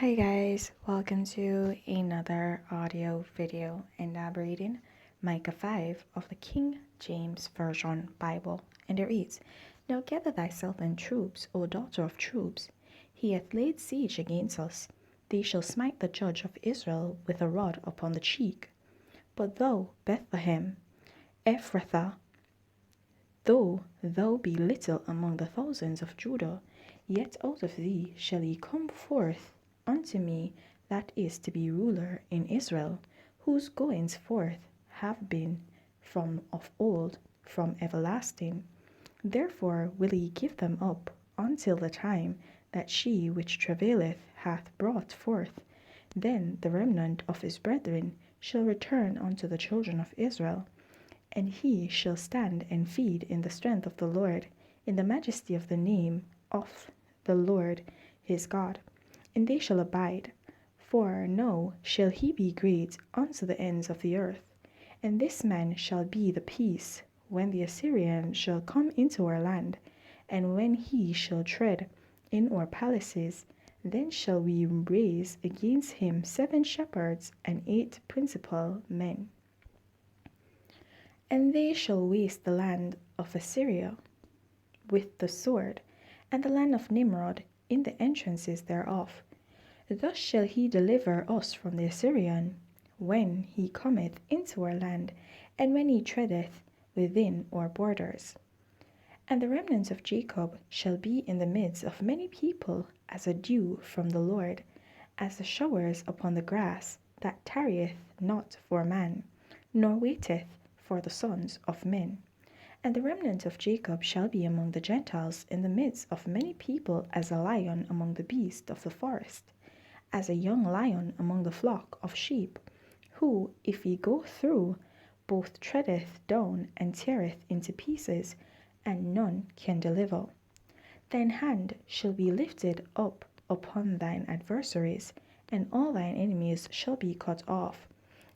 Hi guys, welcome to another audio video, and I'm reading Micah 5 of the King James Version Bible, and it reads, Now gather thyself in troops, O daughter of troops. He hath laid siege against us. They shall smite the judge of Israel with a rod upon the cheek. But thou, Bethlehem, Ephrathah, though thou be little among the thousands of Judah, yet out of thee shall he come forth unto me that is to be ruler in Israel, whose goings forth have been from of old, from everlasting. Therefore will he give them up until the time that she which travaileth hath brought forth. Then the remnant of his brethren shall return unto the children of Israel, and he shall stand and feed in the strength of the Lord, in the majesty of the name of the Lord his God. And they shall abide, for now shall he be great unto the ends of the earth. And this man shall be the peace, when the Assyrian shall come into our land, and when he shall tread in our palaces, then shall we raise against him 7 shepherds and 8 principal men. And they shall waste the land of Assyria with the sword, and the land of Nimrod in the entrances thereof. Thus shall he deliver us from the Assyrian, when he cometh into our land, and when he treadeth within our borders. And the remnant of Jacob shall be in the midst of many people, as a dew from the Lord, as the showers upon the grass, that tarrieth not for man, nor waiteth for the sons of men. And the remnant of Jacob shall be among the Gentiles in the midst of many people, as a lion among the beasts of the forest, as a young lion among the flock of sheep, who, if he go through, both treadeth down and teareth into pieces, and none can deliver. Thine hand shall be lifted up upon thine adversaries, and all thine enemies shall be cut off.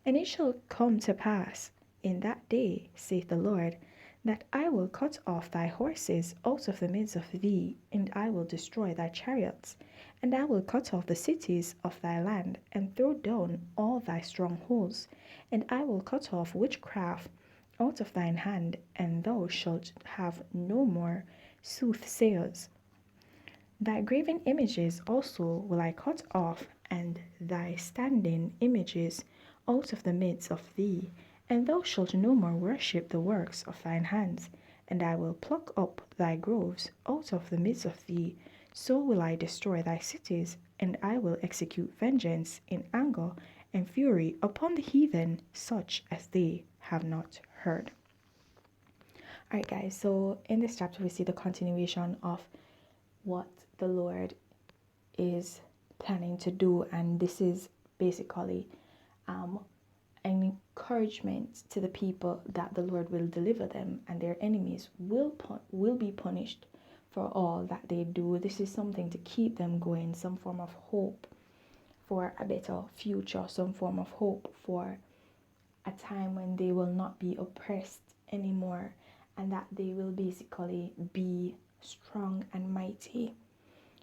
And it shall come to pass in that day, saith the Lord, that I will cut off thy horses out of the midst of thee, and I will destroy thy chariots. And I will cut off the cities of thy land, and throw down all thy strongholds. And I will cut off witchcraft out of thine hand, and thou shalt have no more soothsayers. Thy graven images also will I cut off, and thy standing images out of the midst of thee, and thou shalt no more worship the works of thine hands. And I will pluck up thy groves out of the midst of thee, so will I destroy thy cities, and I will execute vengeance in anger and fury upon the heathen, such as they have not heard. Alright guys, so in this chapter we see the continuation of what the Lord is planning to do, and this is basically an encouragement to the people that the Lord will deliver them, and their enemies will be punished for all that they do. This is something to keep them going, some form of hope for a better future, some form of hope for a time when they will not be oppressed anymore, and that they will basically be strong and mighty,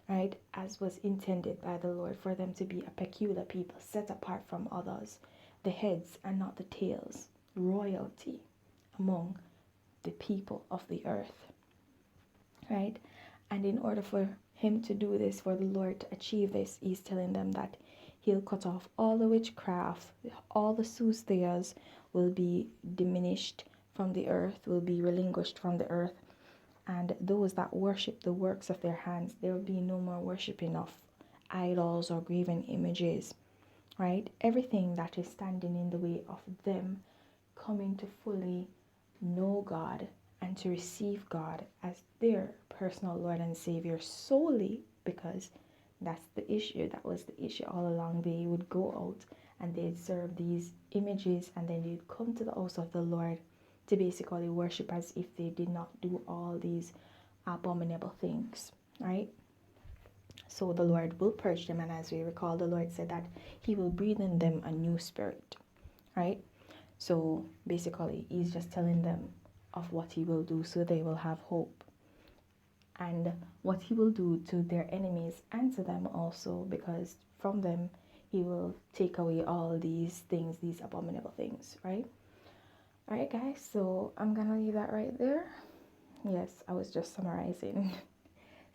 right, as was intended by the Lord, for them to be a peculiar people set apart from others, the heads and not the tails, royalty among the people of the earth, right? And in order for him to do this, for the Lord to achieve this, he's telling them that he'll cut off all the witchcraft, all the soothsayers will be diminished from the earth, will be relinquished from the earth, and those that worship the works of their hands, there will be no more worshiping of idols or graven images, right? Everything that is standing in the way of them coming to fully know God and to receive God as their personal Lord and Savior, solely because that's the issue. That was the issue all along. They would go out and they'd serve these images, and then they'd come to the house of the Lord to basically worship as if they did not do all these abominable things, right? So the Lord will purge them, and as we recall, the Lord said that he will breathe in them a new spirit, right? So basically he's just telling them of what he will do, so they will have hope. and what he will do to their enemies and to them also, because from them he will take away all these things, these abominable things, right? All right, guys, so I'm gonna leave that right there. Yes, I was just summarizing.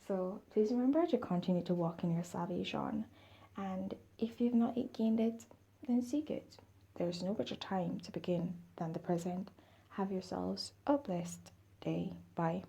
So please remember to continue to walk in your salvation, and if you've not yet gained it, then seek it. There's no better time to begin than the present. Have yourselves a blessed day. Bye.